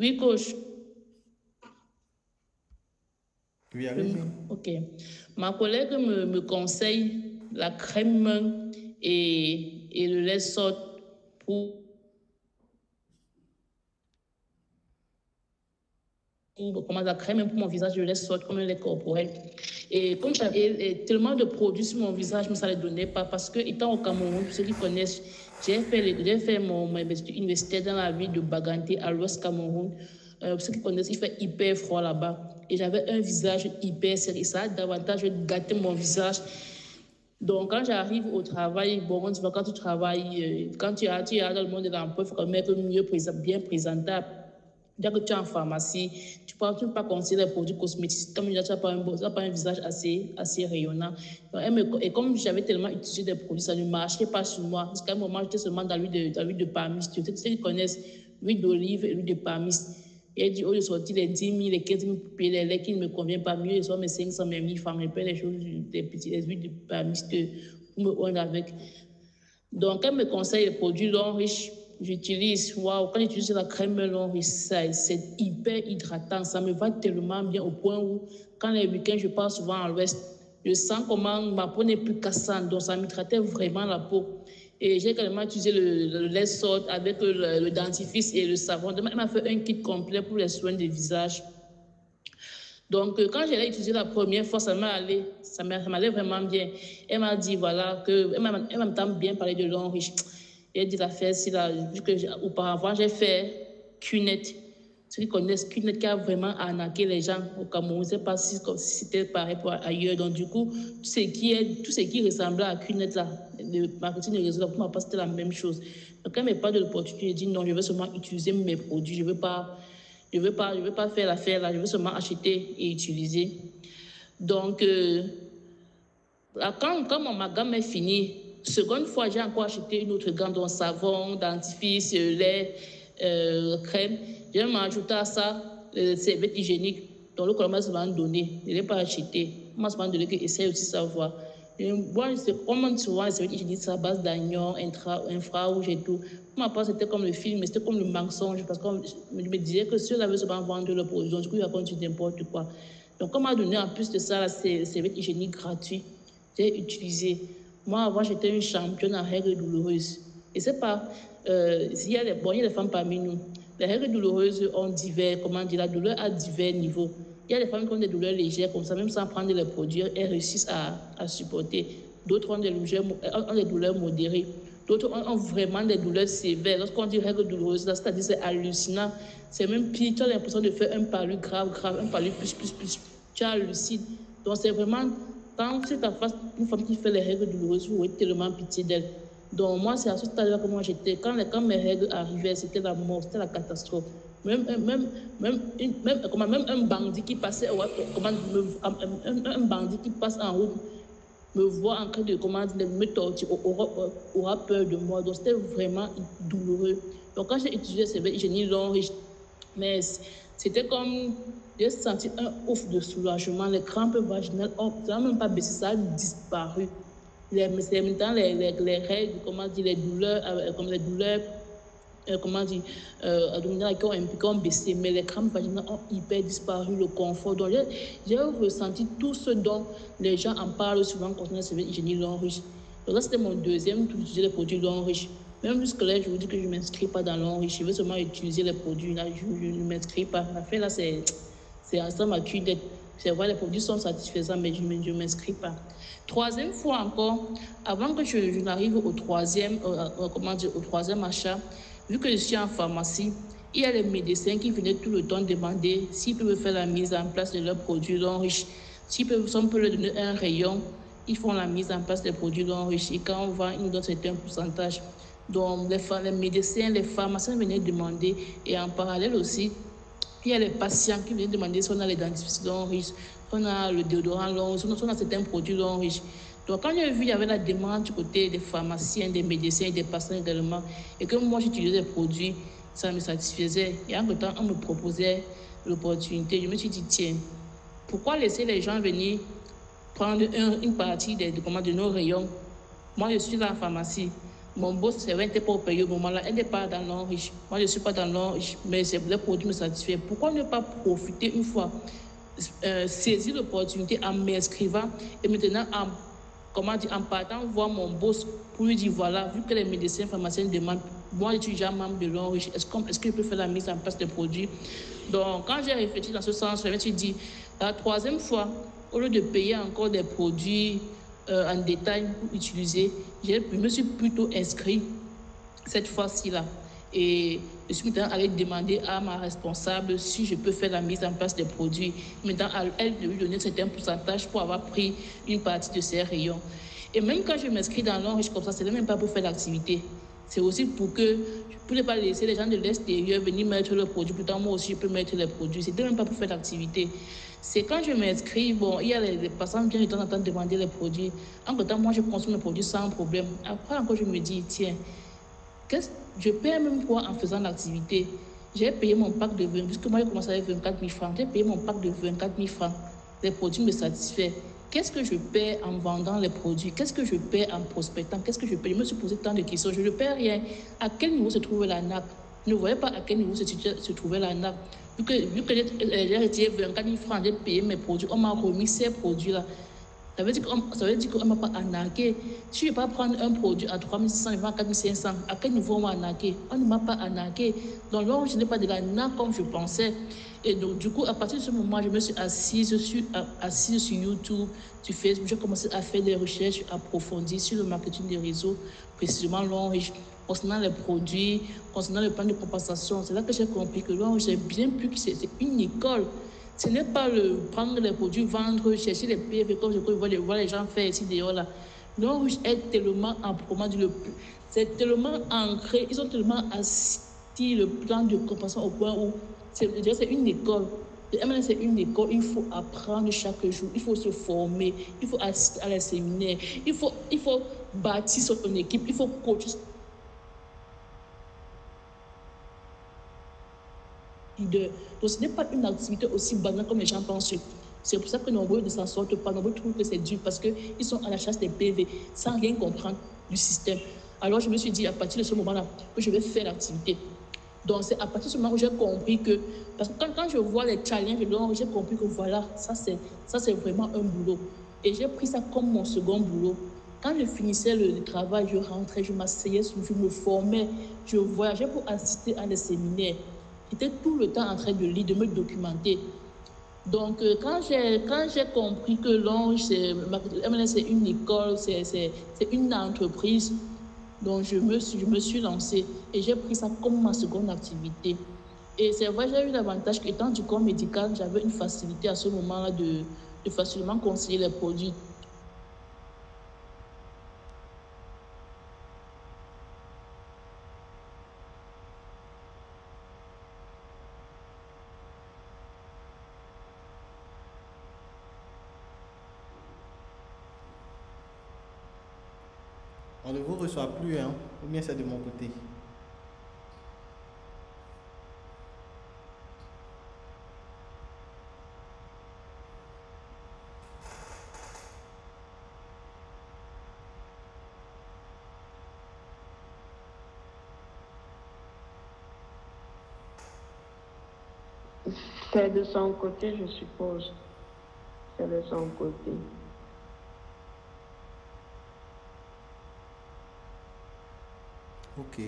Oui, coach. Oui, allez-y. Ok. Ma collègue me conseille la crème et le lait sot pour comment la crème pour mon visage, je laisse sortir comme un lait corporel. Et comme j'avais tellement de produits sur mon visage, mais ça ne les donnait pas parce que étant au Cameroun, ceux qui connaissent, j'ai fait mon étude universitaire dans la ville de Baganté à l'ouest Cameroun. Ceux qui connaissent, il fait hyper froid là-bas. Et j'avais un visage hyper serré. Ça a davantage gâté mon visage. Donc, quand j'arrive au travail, bon, on dit, quand tu travailles, quand tu es dans le monde de l'emploi, il faut quand même être bien présentable. Dès que tu es en pharmacie, tu ne peux pas conseiller les produits cosmétiques. Comme tu n'as pas un visage assez rayonnant. Donc, et comme j'avais tellement utilisé des produits, ça ne marchait pas sur moi. Jusqu'à un moment, j'étais seulement dans l'huile de palmis. Tu sais qu'ils connaissent l'huile d'olive et l'huile de palmis. Et elle dit, au lieu de sortir les 10 000, les 15 000 les laits qui ne me conviennent pas mieux, ils sont mes 500, mes 1000 francs, mais les choses, les huiles de palmis pour me rendre avec. Donc, elle me conseille les produits longs riches. J'utilise, waouh, quand j'utilise la crème longue riche, c'est hyper hydratant. Ça me va tellement bien au point où, quand les week-ends, je pars souvent à l'ouest, je sens comment ma peau n'est plus cassante. Donc, ça m'hydratait vraiment la peau. Et j'ai également utilisé le lait salt avec le dentifrice et le savon. Elle m'a fait un kit complet pour les soins du visage. Donc, quand j'ai utilisé la première fois, ça m'allait vraiment bien. Elle m'a dit, voilà, elle m'a bien parlé de l'on riche. Elle dit, vu que auparavant, j'ai fait QNET. Ceux qui connaissent QNET qui a vraiment arnaqué les gens au Cameroun. Je ne sais pas si c'était pareil pour ailleurs. Donc, du coup, tout ce qui ressemblait à QNET, là, le marketing de réseau, pour ma part, c'était la même chose. Donc, quand elle me parle de l'opportunité, je dis, non, je veux seulement utiliser mes produits. Je ne veux pas faire l'affaire là, je veux seulement acheter et utiliser. Donc, quand ma gamme est finie, seconde fois, j'ai encore acheté une autre gamme, dont savon, dentifrice, lait, crème. J'ai même ajouté à ça le serviette hygiénique, dont le colombe m'a donné. Je ne l'ai pas acheté. Moi, je m'a donné que essaye aussi savoir. Moi, comme souvent, les serviettes hygiéniques, c'est à base d'oignons, infrarouge et tout. Pour ma part, c'était comme le film, mais c'était comme le mensonge, parce que je me disais que ceux-là veulent seulement vendre le produit, donc du coup, ils racontent n'importe quoi. Donc, on m'a donné en plus de ça, ces serviettes hygiéniques gratuits. J'ai utilisé. Moi, avant, j'étais une championne en règles douloureuses. Et c'est pas. Il y a des femmes parmi nous. Les règles douloureuses ont la douleur a divers niveaux. Il y a des femmes qui ont des douleurs légères, comme ça, même sans prendre les produits, elles réussissent à supporter. D'autres ont des douleurs modérées. D'autres ont vraiment des douleurs sévères. Lorsqu'on dit règles douloureuses, c'est-à-dire c'est hallucinant. C'est même pire. Tu as l'impression de faire un palu grave, un palu plus. Tu hallucines. Donc, c'est vraiment. Quand tu face une femme qui fait les règles douloureuses, vous avez tellement pitié d'elle. Donc, moi, c'est à ce stade-là que moi j'étais. Quand mes règles arrivaient, c'était la mort, c'était la catastrophe. Même un bandit qui passait, un bandit qui passe en route me voit en train de me torturer, aura peur de moi. Donc, c'était vraiment douloureux. Donc, quand j'ai utilisé ces verres hygiéniques longs riches, mais c'était comme, j'ai senti un ouf de soulagement. Les crampes vaginales, ça n'a même pas baissé, ça a disparu. Les règles, les douleurs, abdominales qui ont baissé, mais les crampes vaginales ont hyper disparu, le confort. Donc, j'ai ressenti tout ce dont les gens en parlent souvent concernant les serviettes hygiéniques longs riches. Donc, là, c'était mon deuxième pour utiliser les produits longs riches. Même jusque-là, je vous dis que je ne m'inscris pas dans l'on riche. Je veux seulement utiliser les produits. Là, je ne m'inscris pas. L'affaire, là, c'est ensemble à QNET. C'est vrai, les produits sont satisfaisants, mais je ne m'inscris pas. Troisième fois encore, avant que je n'arrive au troisième achat, vu que je suis en pharmacie, il y a les médecins qui venaient tout le temps demander s'ils peuvent faire la mise en place de leurs produits non riches. Si on peut leur donner un rayon, ils font la mise en place des produits non riches. Et quand on vend, ils nous donnent un certain pourcentage. Donc, les médecins, les pharmaciens venaient demander. Et en parallèle aussi, il y a les patients qui viennent demander si on a les dentifrices non riches, si on a le déodorant non riche, si on a certains produits non riches. Donc, quand j'ai vu, il y avait la demande du côté des pharmaciens, des médecins et des patients également, et que moi, j'utilisais des produits, ça me satisfaisait. Et en même temps, on me proposait l'opportunité. Je me suis dit, tiens, pourquoi laisser les gens venir prendre une partie de nos rayons? Moi, je suis dans la pharmacie. Mon boss, c'est vrai, n'était pas au pays au moment-là. Elle n'est pas dans l'enrichissement. Moi, je ne suis pas dans l'enrichissement, mais les produits me satisfont. Pourquoi ne pas profiter une fois, saisir l'opportunité en m'inscrivant et maintenant en partant voir mon boss pour lui dire voilà, vu que les médecins pharmaciens demandent, moi je suis déjà membre de l'enrichissement, est-ce que je peux faire la mise en place des produits? Donc, quand j'ai réfléchi dans ce sens, je me suis dit, la troisième fois, au lieu de payer encore des produits en détail pour utiliser, je me suis plutôt inscrit cette fois-ci-là. Et je suis maintenant allée demander à ma responsable si je peux faire la mise en place des produits. Maintenant, elle de lui donner un certain pourcentage pour avoir pris une partie de ses rayons. Et même quand je m'inscris dans l'enriche comme ça, ce n'est même pas pour faire l'activité. C'est aussi pour ne pas laisser les gens de l'extérieur venir mettre le produit. Pourtant, moi aussi, je peux mettre les produits. Ce n'est même pas pour faire l'activité. C'est quand je m'inscris, bon, il y a les passants qui viennent de temps en temps demander les produits. Entre-temps, moi, je consomme les produits sans problème. Après, encore, je me dis, tiens, je paie même quoi en faisant l'activité? J'ai payé mon pack de 20, puisque moi, j'ai commencé avec 24 000 francs. J'ai payé mon pack de 24 000 francs. Les produits me satisfont. Qu'est-ce que je paie en vendant les produits? Qu'est-ce que je paie en prospectant? Qu'est-ce que je paie? Je me suis posé tant de questions. Je ne paie rien. À quel niveau se trouvait la nappe? Je ne voyais pas à quel niveau se trouvait la nappe. Vu que j'ai retiré 24 000 francs, j'ai payé mes produits. On m'a remis ces produits-là. Ça veut dire qu'on ne m'a pas arnaqué. Si je ne vais pas prendre un produit à 3 600, je vends à 4 500, à quel niveau on m'a arnaqué? On ne m'a pas arnaqué. Donc là, je n'ai pas de la nappe comme je pensais. Et donc, du coup, à partir de ce moment, je me suis assise sur YouTube, sur Facebook. J'ai commencé à faire des recherches approfondies sur le marketing des réseaux, précisément l'enrichissement, concernant les produits, concernant le plan de compensation. C'est là que j'ai compris que j'ai bien pu que c'est une école. Ce n'est pas prendre les produits, vendre, chercher les PV, comme je vois les gens faire ici dehors là. L'enrichissement est tellement c'est tellement ancré, ils ont tellement assis le plan de compensation au point où c'est une école. C'est une école, il faut apprendre chaque jour, il faut se former, il faut assister à les séminaires, il faut bâtir son équipe, il faut coacher. Donc, ce n'est pas une activité aussi banale comme les gens pensent. C'est pour ça que nombreux ne s'en sortent pas, nombreux trouvent que c'est dur parce qu'ils sont à la chasse des PV sans rien comprendre du système. Alors, je me suis dit, à partir de ce moment-là, que je vais faire l'activité. Donc, c'est à partir de ce moment où j'ai compris que, parce que quand je vois les challenges, j'ai compris que voilà, ça c'est vraiment un boulot. Et j'ai pris ça comme mon second boulot. Quand je finissais le travail, je rentrais, je m'asseyais, je me formais, je voyageais pour assister à des séminaires. J'étais tout le temps en train de lire, de me documenter. Donc, quand j'ai compris que MLM, c'est une école, c'est une entreprise, donc je me suis lancée et j'ai pris ça comme ma seconde activité. Et c'est vrai, j'ai eu l'avantage qu'étant du corps médical, j'avais une facilité à ce moment-là de facilement conseiller les produits. On ne vous reçoit plus, hein? Ou bien c'est de mon côté? C'est de son côté, je suppose. C'est de son côté. Ok.